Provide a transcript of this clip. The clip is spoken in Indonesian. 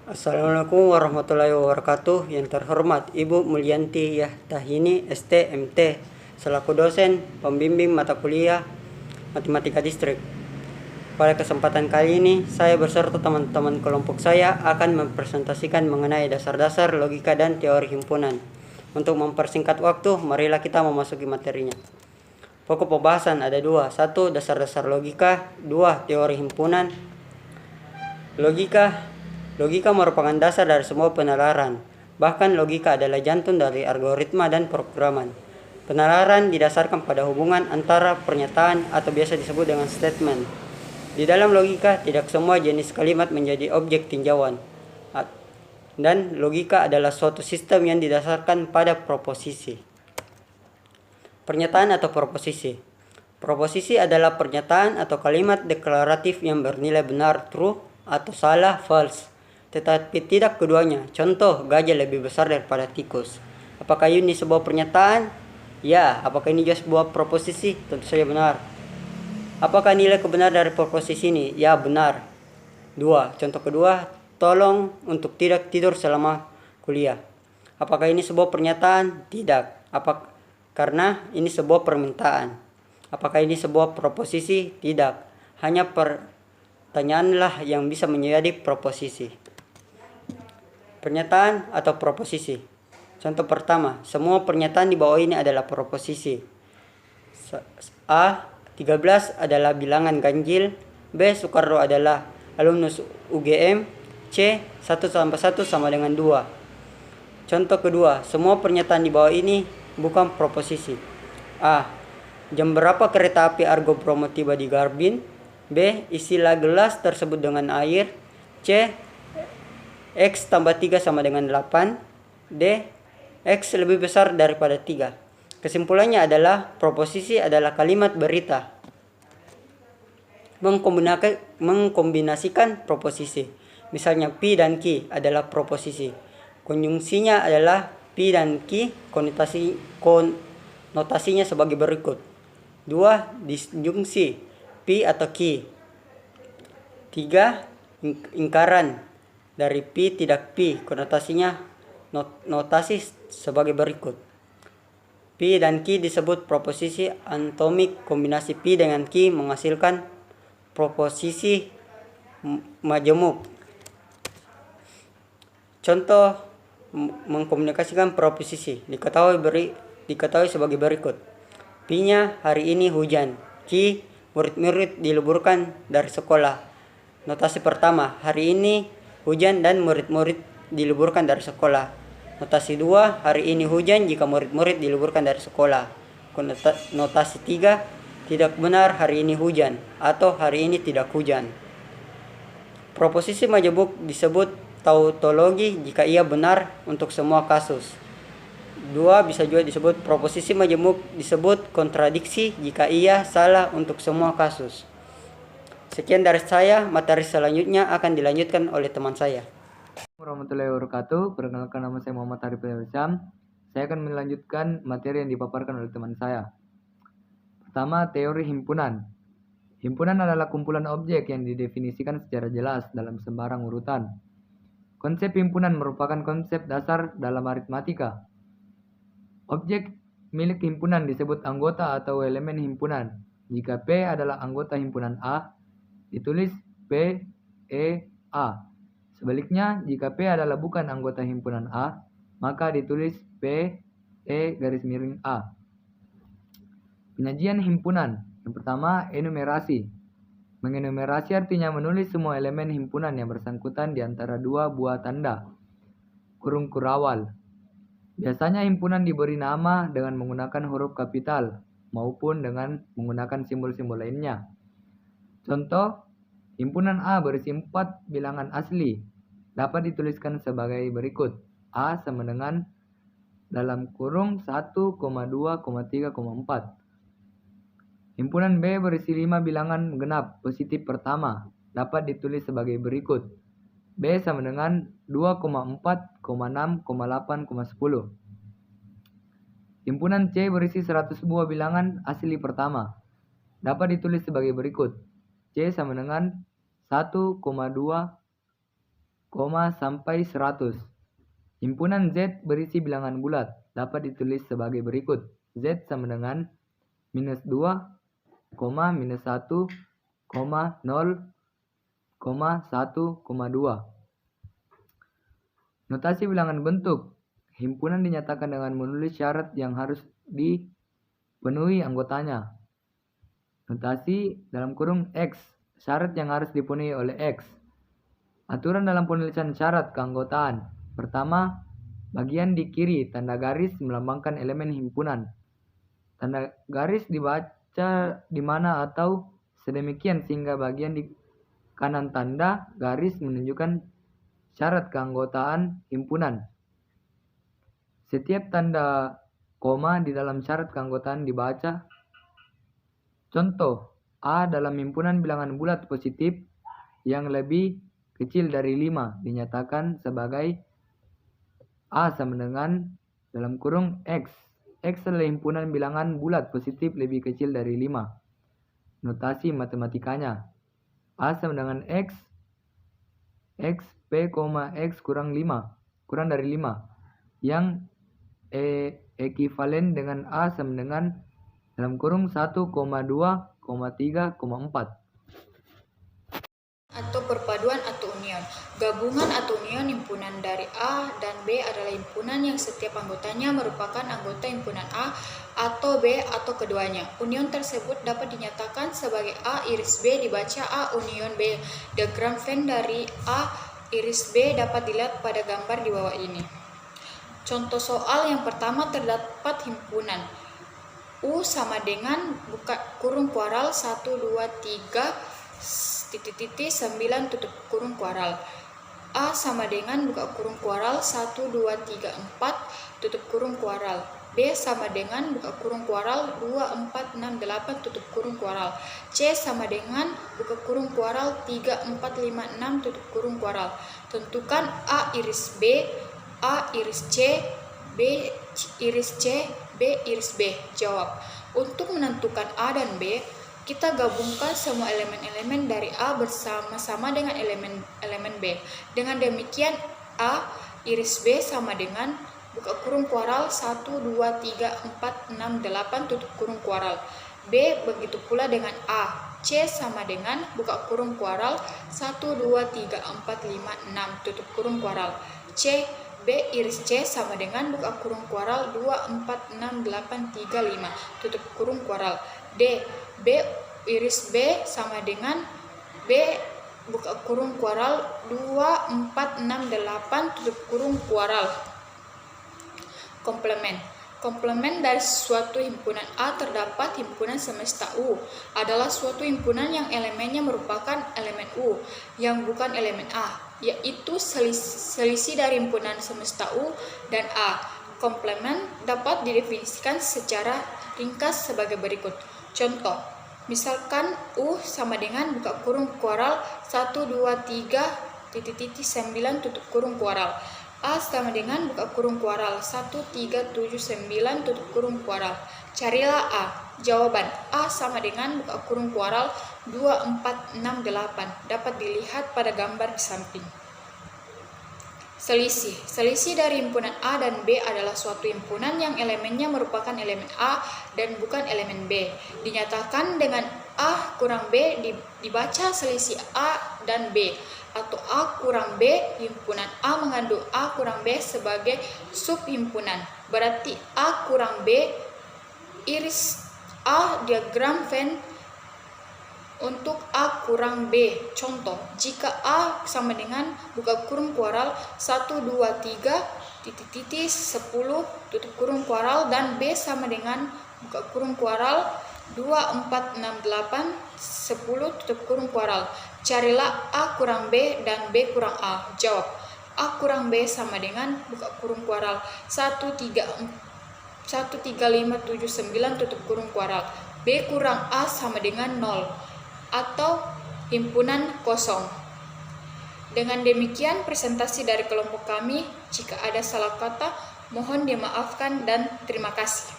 Assalamualaikum warahmatullahi wabarakatuh. Yang terhormat Ibu Mulyanti Yahtahini ST.MT selaku dosen pembimbing mata kuliah Matematika Distrik. Pada kesempatan kali ini, saya beserta teman-teman kelompok saya akan mempresentasikan mengenai dasar-dasar logika dan teori himpunan. Untuk mempersingkat waktu, marilah kita memasuki materinya. Pokok pembahasan ada dua. Satu, dasar-dasar logika. Dua, teori himpunan. Logika merupakan dasar dari semua penalaran. Bahkan logika adalah jantung dari algoritma dan programan. Penalaran didasarkan pada hubungan antara pernyataan atau biasa disebut dengan statement. Di dalam logika, tidak semua jenis kalimat menjadi objek tinjauan. Dan logika adalah suatu sistem yang didasarkan pada proposisi. Pernyataan atau proposisi. Proposisi adalah pernyataan atau kalimat deklaratif yang bernilai benar, true, atau salah, false. Tetapi tidak keduanya. Contoh, gajah lebih besar daripada tikus. Apakah ini sebuah pernyataan? Ya. Apakah ini juga sebuah proposisi? Tentu saja benar. Apakah nilai kebenaran dari proposisi ini? Ya, benar. 2. Contoh kedua, tolong untuk tidak tidur selama kuliah. Apakah ini sebuah pernyataan? Tidak. Karena ini sebuah permintaan. Apakah ini sebuah proposisi? Tidak. Hanya pertanyaanlah yang bisa menjadi proposisi. Pernyataan atau proposisi. Contoh pertama, semua pernyataan di bawah ini adalah proposisi. A. 13 adalah bilangan ganjil. B. Soekarno adalah alumnus UGM. C. 1 tambah 1 sama dengan 2. Contoh kedua, semua pernyataan di bawah ini bukan proposisi. A. Jam berapa kereta api Argo Bromo tiba di Garbin? B. Isilah gelas tersebut dengan air. C. X tambah 3 sama dengan 8. D. X lebih besar daripada 3. Kesimpulannya adalah proposisi adalah kalimat berita. Mengkombinasikan proposisi. Misalnya P dan Q adalah proposisi. Konjungsinya adalah P dan Q, konotasinya sebagai berikut. 2. Disjungsi P atau Q. 3. Ingkaran dari P tidak P, konotasinya notasi sebagai berikut. P dan Q disebut proposisi atomik. Kombinasi P dengan Q menghasilkan proposisi majemuk. Contoh mengkomunikasikan proposisi diketahui sebagai berikut. P-nya hari ini hujan. Q, murid-murid diliburkan dari sekolah. Notasi pertama, hari ini hujan dan murid-murid diliburkan dari sekolah. Notasi 2, hari ini hujan jika murid-murid diliburkan dari sekolah. Notasi 3, tidak benar hari ini hujan atau hari ini tidak hujan. Proposisi majemuk disebut tautologi jika ia benar untuk semua kasus. 2. Bisa juga disebut proposisi majemuk disebut kontradiksi jika ia salah untuk semua kasus. Sekian dari saya, materi selanjutnya akan dilanjutkan oleh teman saya. Warahmatullahi wabarakatuh. Perkenalkan, nama saya Muhammad Arif Syam. Saya akan melanjutkan materi yang dipaparkan oleh teman saya. Pertama, teori himpunan. Himpunan adalah kumpulan objek yang didefinisikan secara jelas dalam sembarang urutan. Konsep himpunan merupakan konsep dasar dalam aritmatika. Objek milik himpunan disebut anggota atau elemen himpunan. Jika P adalah anggota himpunan A, ditulis P, E, A. Sebaliknya, jika P adalah bukan anggota himpunan A, maka ditulis P, E, garis miring A. Penyajian himpunan. Yang pertama, enumerasi. Mengenumerasi artinya menulis semua elemen himpunan yang bersangkutan di antara dua buah tanda, kurung kurawal. Biasanya himpunan diberi nama dengan menggunakan huruf kapital maupun dengan menggunakan simbol-simbol lainnya. Contoh, himpunan A berisi 4 bilangan asli. Dapat dituliskan sebagai berikut. A sama dengan dalam kurung 1, 2, 3, 4. Himpunan B berisi 5 bilangan genap positif pertama. Dapat ditulis sebagai berikut. B sama dengan 2,4, 6, 8, 10. Himpunan C berisi 100 buah bilangan asli pertama. Dapat ditulis sebagai berikut. C sama dengan 1,2, sampai 100. Himpunan Z berisi bilangan bulat, dapat ditulis sebagai berikut. Z sama dengan minus 2, minus 1, 0, 1,2. Notasi bilangan bentuk. Himpunan dinyatakan dengan menulis syarat yang harus dipenuhi anggotanya. Notasi dalam kurung X, syarat yang harus dipenuhi oleh X. Aturan dalam penulisan syarat keanggotaan. Pertama, bagian di kiri tanda garis melambangkan elemen himpunan. Tanda garis dibaca di mana atau sedemikian sehingga bagian di kanan tanda garis menunjukkan syarat keanggotaan himpunan. Setiap tanda koma di dalam syarat keanggotaan dibaca. Contoh, A dalam himpunan bilangan bulat positif yang lebih kecil dari 5 dinyatakan sebagai A sama dengan dalam kurung X. X adalah himpunan bilangan bulat positif lebih kecil dari 5. Notasi matematikanya. A sama dengan X P, X kurang dari 5. Yang ekivalen dengan A sama dengan dalam kurung 1,2, 3,4. Atau perpaduan atau union. Gabungan atau union himpunan dari A dan B adalah himpunan yang setiap anggotanya merupakan anggota himpunan A atau B atau keduanya. Union tersebut dapat dinyatakan sebagai A iris B dibaca A union B. Diagram Venn dari A iris B dapat dilihat pada gambar di bawah ini. Contoh soal yang pertama terdapat himpunan U sama dengan buka kurung kuaral 1, 2, 3 titik 9 tutup kurung kuaral. A sama dengan buka kurung kuaral 1, 2, 3, 4 tutup kurung kuaral. B sama dengan buka kurung kuaral 2, 4, 6, 8 tutup kurung kuaral. C sama dengan buka kurung kuaral 3, 4, 5, 6 tutup kurung kuaral. Tentukan A iris B, A iris C, B iris C, B iris B. Jawab. Untuk menentukan A dan B, kita gabungkan semua elemen-elemen dari A bersama-sama dengan elemen B. Dengan demikian A iris B sama dengan buka kurung kuaral 1, 2, 3, 4, 6, 8 tutup kurung kuaral. B begitu pula dengan A. C sama dengan buka kurung kuaral 1, 2, 3, 4, 5, 6 tutup kurung kuaral. C B iris C sama dengan buka kurung kuaral 2, 4, 6, 8, 3, 5 tutup kurung kuaral. D B iris B sama dengan B buka kurung kuaral 2, 4, 6, 8 tutup kurung kuaral. Komplemen dari suatu himpunan A terdapat himpunan semesta U adalah suatu himpunan yang elemennya merupakan elemen U yang bukan elemen A, yaitu selisih dari himpunan semesta U dan A. Komplemen dapat didefinisikan secara ringkas sebagai berikut. Contoh, misalkan U sama dengan buka kurung kuaral 1, 2, 3 titik 9 tutup kurung kuaral. A sama dengan buka kurung kuaral 1, 3, 7, 9 tutup kurung kuaral. Carilah A. Jawaban A sama dengan buka kurung kuaral 2, 4, 6, 8 dapat dilihat pada gambar di samping. Selisih dari himpunan A dan B adalah suatu himpunan yang elemennya merupakan elemen A dan bukan elemen B. Dinyatakan dengan A kurang B dibaca selisih A dan B, atau A kurang B, himpunan A mengandung A kurang B sebagai subhimpunan. Berarti A kurang B iris A diagram Venn untuk A kurang B. Contoh, jika A sama dengan buka kurung kuaral 1, 2, 3 titik 10 tutup kurung kuaral dan B sama dengan buka kurung kuaral 2, 4, 6, 8 10 tutup kurung kuaral. Carilah A kurang B dan B kurang A. Jawab. A kurang B sama dengan buka kurung kuaral 1, 3, 5, 7, 9 tutup kurung kuaral. B kurang A sama dengan 0 atau himpunan kosong. Dengan demikian presentasi dari kelompok kami. Jika ada salah kata, mohon dimaafkan dan terima kasih.